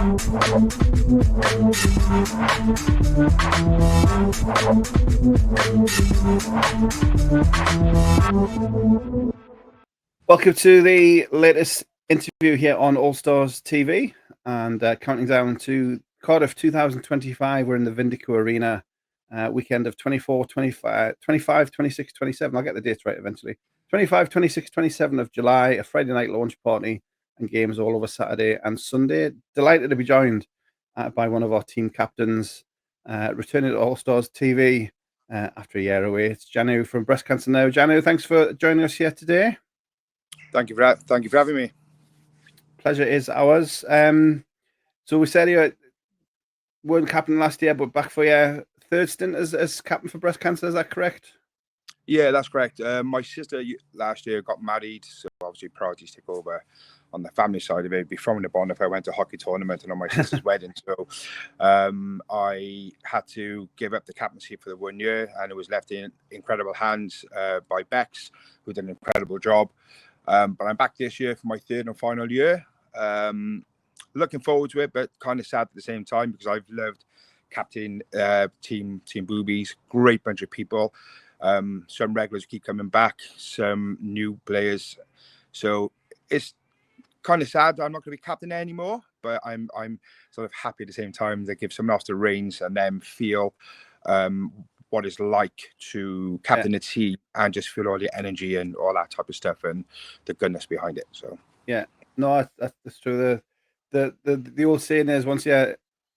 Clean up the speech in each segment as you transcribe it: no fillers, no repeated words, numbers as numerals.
Welcome to the latest interview here on All Stars TV, and counting down to Cardiff 2025. We're in the Vindico Arena, weekend of 24, 25, 26, 27. I'll get the dates right eventually. 25, 26, 27 of July, a Friday night launch party and games all over Saturday and Sunday. Delighted to be joined by one of our team captains, returning to All Stars TV after a year away. It's Janu from Breast Cancer Now. Janu, thanks for joining us here today. Thank you for having me. Pleasure is ours. So we said you weren't captain last year, but back for your third stint as captain for breast cancer. Is that correct? Yeah, that's correct. My sister last year got married, so obviously priorities take over on the family side of it. It'd be throwing a bond if I went to a hockey tournament and on my sister's wedding. So I had to give up the captaincy for the 1 year, and it was left in incredible hands by Bex, who did an incredible job. But I'm back this year for my third and final year. Looking forward to it, but kind of sad at the same time because I've loved captain Team Boobies. Great bunch of people. Some regulars keep coming back, some new players. So it's kind of sad that I'm not going to be captain anymore, but I'm sort of happy at the same time that give someone else the reins and then feel what it's like to captain a team and just feel all the energy and all that type of stuff and the goodness behind it. So yeah, no, that's true. The old saying is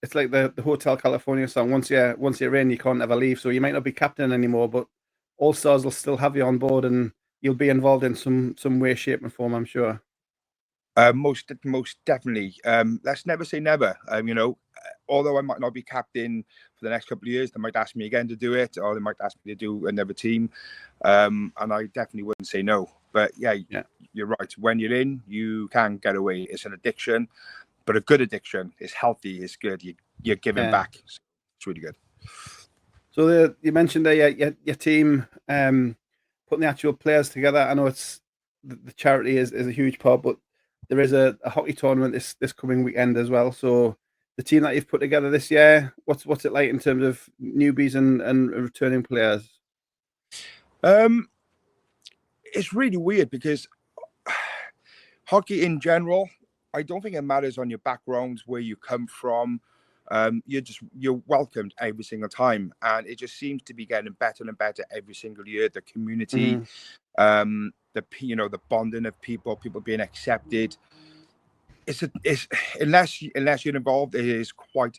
it's like the Hotel California song. Once you're in, you can't ever leave. So you might not be captain anymore, but All Stars will still have you on board and you'll be involved in some way, shape, and form, I'm sure. Most definitely. Let's never say never. Although I might not be captain for the next couple of years, they might ask me again to do it, or they might ask me to do another team. And I definitely wouldn't say no. But yeah, you're right. When you're in, you can get away. It's an addiction, but a good addiction. It's healthy. It's good. You're giving back. It's really good. So you mentioned there your team putting the actual players together. I know it's the charity is a huge part, but there is a hockey tournament this coming weekend as well. So the team that you've put together this year, what's it like in terms of newbies and returning players? It's really weird because hockey in general, I don't think it matters on your background, where you come from. You're welcomed every single time, and it just seems to be getting better and better every single year. The community, the bonding of people being accepted. It's unless you're involved, it's quite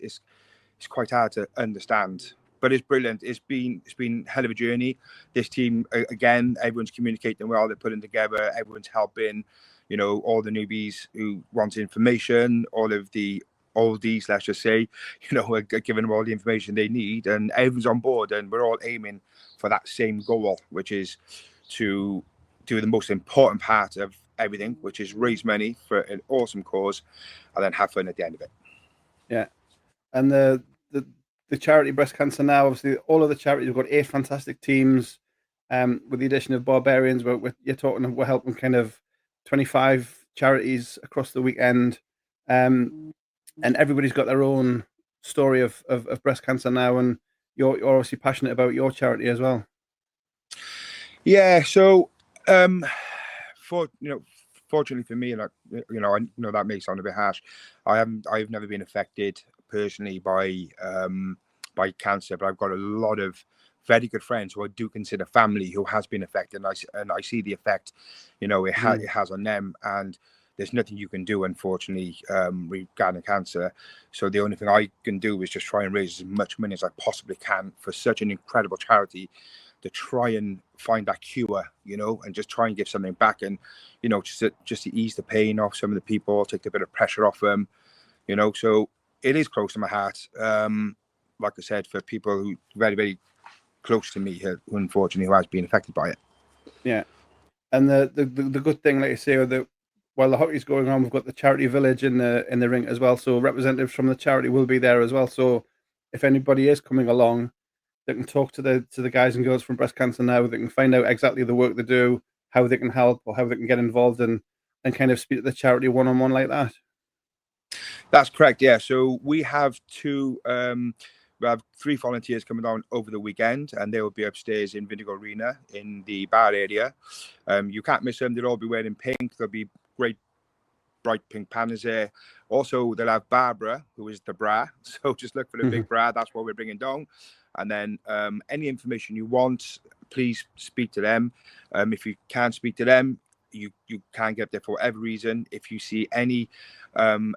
hard to understand. But it's brilliant. It's been a hell of a journey. This team, again, everyone's communicating well. They're putting together. Everyone's helping. All the newbies who want information, all of the oldies, let's just say, we're giving them all the information they need, and everyone's on board. And we're all aiming for that same goal, which is to do the most important part of everything, which is raise money for an awesome cause, and then have fun at the end of it. Yeah, and the charity Breast Cancer Now, obviously, all of the charities, we've got 8 fantastic teams. With the addition of Barbarians, we're helping kind of 25 charities across the weekend, and everybody's got their own story of breast cancer now, and you're obviously passionate about your charity as well. Yeah, so fortunately for me, I know that may sound a bit harsh. I've never been affected personally by cancer, but I've got a lot of very good friends who I do consider family who has been affected, and I see the effect it has on them, and there's nothing you can do, unfortunately, regarding cancer. So the only thing I can do is just try and raise as much money as I possibly can for such an incredible charity, to try and find that cure, and just try and give something back, and just to ease the pain off some of the people, take a bit of pressure off them, so it is close to my heart. Like I said, for people who very, very close to me, who unfortunately who has been affected by it. Yeah, and the good thing, like I say, while the hockey's going on, we've got the charity village in the rink as well. So representatives from the charity will be there as well. So if anybody is coming along, they can talk to the guys and girls from Breast Cancer Now. They can find out exactly the work they do, how they can help, or how they can get involved, and kind of speak to the charity one-on-one like that. That's correct. Yeah. So we have we have 3 volunteers coming down over the weekend, and they will be upstairs in Vindico Arena in the bar area. You can't miss them. They'll all be wearing pink. There'll be great bright pink pandas there. Also, they'll have Barbara, who is the bra. So just look for the big bra. That's what we're bringing down. And then any information you want, please speak to them. If you can't speak to them, you can't get there for whatever reason. If you see any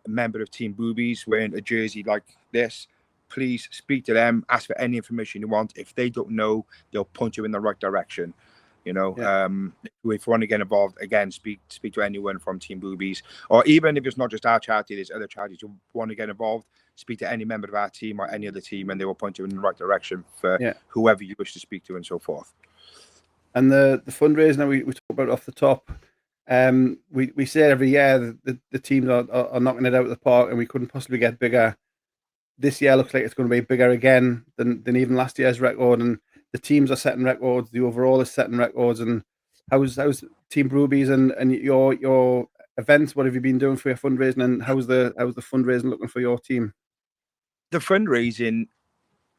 member of Team Boobies wearing a jersey like this, please speak to them. Ask for any information you want. If they don't know, they'll point you in the right direction. You know, if you want to get involved, again, speak to anyone from Team Boobies, or even if it's not just our charity, there's other charities you want to get involved. Speak to any member of our team or any other team, and they will point you in the right direction for whoever you wish to speak to, and so forth. And the fundraising we talked about off the top, we say every year that the teams are knocking it out of the park, and we couldn't possibly get bigger. This year looks like it's going to be bigger again than even last year's record, and the teams are setting records. The overall is setting records. And how's Team Boobies and your events? What have you been doing for your fundraising, and how's the fundraising looking for your team? The fundraising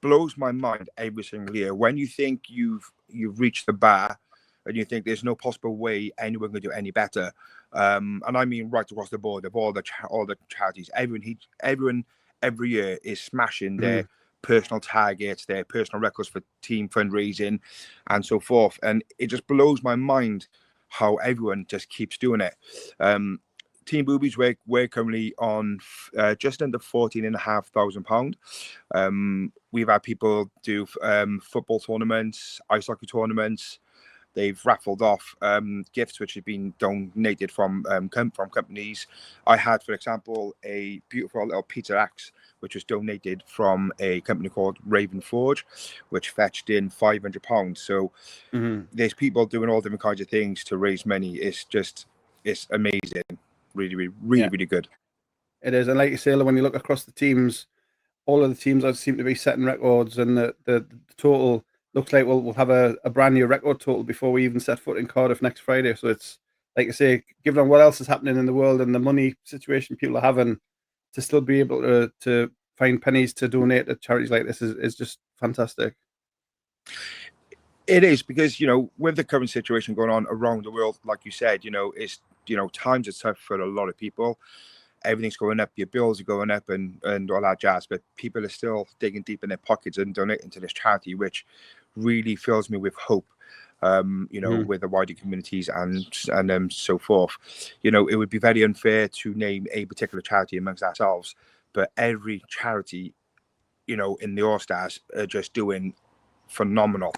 blows my mind every single year. When you think you've reached the bar, and you think there's no possible way anyone can do any better, and I mean right across the board of all the charities, everyone every year is smashing their personal targets, their personal records for team fundraising, and so forth. And it just blows my mind how everyone just keeps doing it. Team Boobies, we're currently on just under £14,500. We've had people do football tournaments, ice hockey tournaments. They've raffled off gifts which have been donated from companies. I had, for example, a beautiful little pizza axe which was donated from a company called Raven Forge, which fetched in £500. So there's people doing all different kinds of things to raise money. It's amazing. Really good. It is. And like you say, when you look across the teams, all of the teams seem to be setting records, and the total looks like we'll have a brand new record total before we even set foot in Cardiff next Friday. So it's, like I say, given on what else is happening in the world and the money situation people are having, to still be able to find pennies to donate to charities like this is just fantastic. It is, because, with the current situation going on around the world, like you said, it's, times are tough for a lot of people. Everything's going up, your bills are going up, and all that jazz, but people are still digging deep in their pockets and donating to this charity, which really fills me with hope. With the wider communities and so forth. It would be very unfair to name a particular charity amongst ourselves, but every charity, in the All Stars are just doing phenomenal,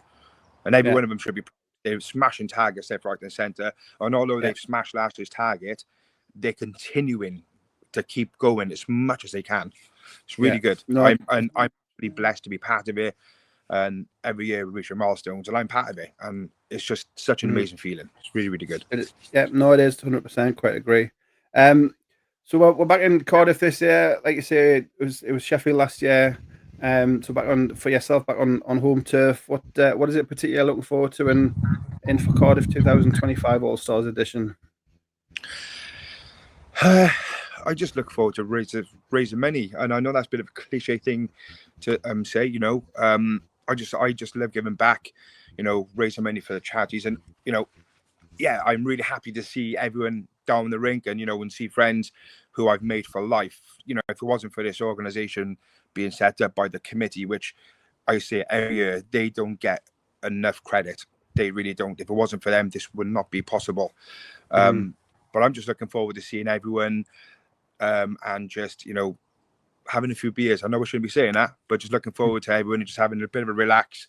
and every one of them should be. They're smashing targets left, right, and centre. And although they've smashed last year's target, they're continuing to keep going as much as they can. It's really good. No, I'm really blessed to be part of it. And every year we reach our milestones, and I'm part of it, and it's just such an amazing feeling. It's really good. It is 100%. Quite agree. So we're back in Cardiff this year. Like you say, it was Sheffield last year. So back on for yourself, back on home turf. What is it particularly looking forward to in for Cardiff 2025 All Stars edition? I just look forward to raising money, and I know that's a bit of a cliche thing to say. I just love giving back, raising money for the charities, and I'm really happy to see everyone down the rink, and and see friends who I've made for life. If it wasn't for this organization being set up by the committee, which I say every year, they don't get enough credit. They really don't. If it wasn't for them, this would not be possible. But I'm just looking forward to seeing everyone, and just having a few beers. I know I shouldn't be saying that, but just looking forward to everyone and just having a bit of a relax,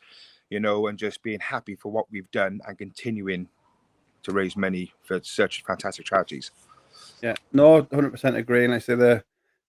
and just being happy for what we've done and continuing to raise money for such fantastic charities. Yeah, no, 100% agree. And I say the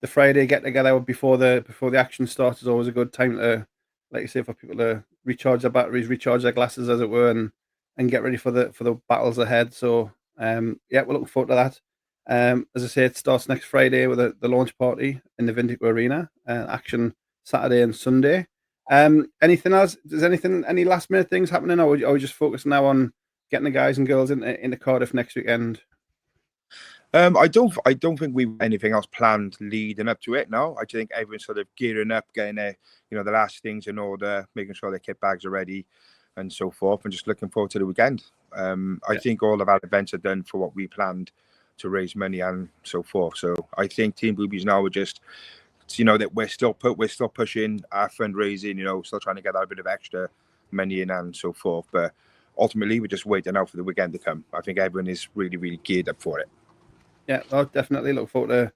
Friday get together before the action starts is always a good time to, like you say, for people to recharge their batteries, recharge their glasses, as it were, and get ready for the battles ahead. So we're looking forward to that. As I say, it starts next Friday with the launch party in the Vindico Arena. Action Saturday and Sunday. Anything else? Is any last minute things happening, or are we just focusing now on getting the guys and girls into Cardiff next weekend? I don't think we've anything else planned leading up to it. No, I think everyone's sort of gearing up, getting their, the last things in order, making sure their kit bags are ready, and so forth, and just looking forward to the weekend. I think all of our events are done for what we planned to raise money and so forth. So I think Team Boobies now are just, that we're still pushing our fundraising, still trying to get that bit of extra money in and so forth. But ultimately, we're just waiting out for the weekend to come. I think everyone is really, really geared up for it. Yeah, I'll definitely look forward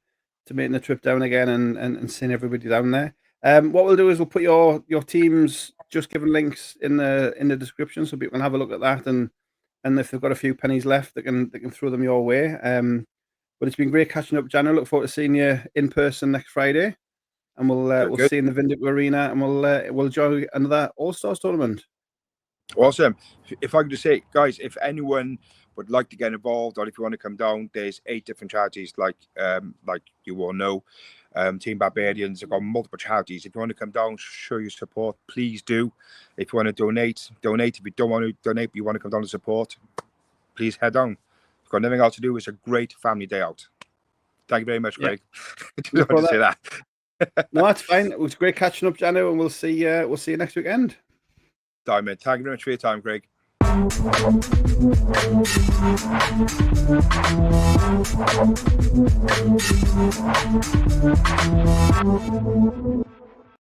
to making the trip down again and seeing everybody down there. What we'll do is we'll put your teams just given links in the description so people can have a look at that, and if they've got a few pennies left, they can throw them your way. But it's been great catching up, Janu. Look forward to seeing you in person next Friday, and we'll see you in the Vindico Arena, and we'll enjoy another All Stars tournament. Awesome. If I could just say, guys, if anyone would like to get involved, or if you want to come down, there's 8 different charities, like you all know. Team Barbarians have got multiple charities. If you want to come down, show your support, please do. If you want to donate. If you don't want to donate, but you want to come down to support, please head down. You've got nothing else to do. It's a great family day out. Thank you very much, Greg. I just wanted to say that. No, that's fine. It was great catching up, Janu, and we'll see you next weekend. Diamond, thank you very much for your time, Greg.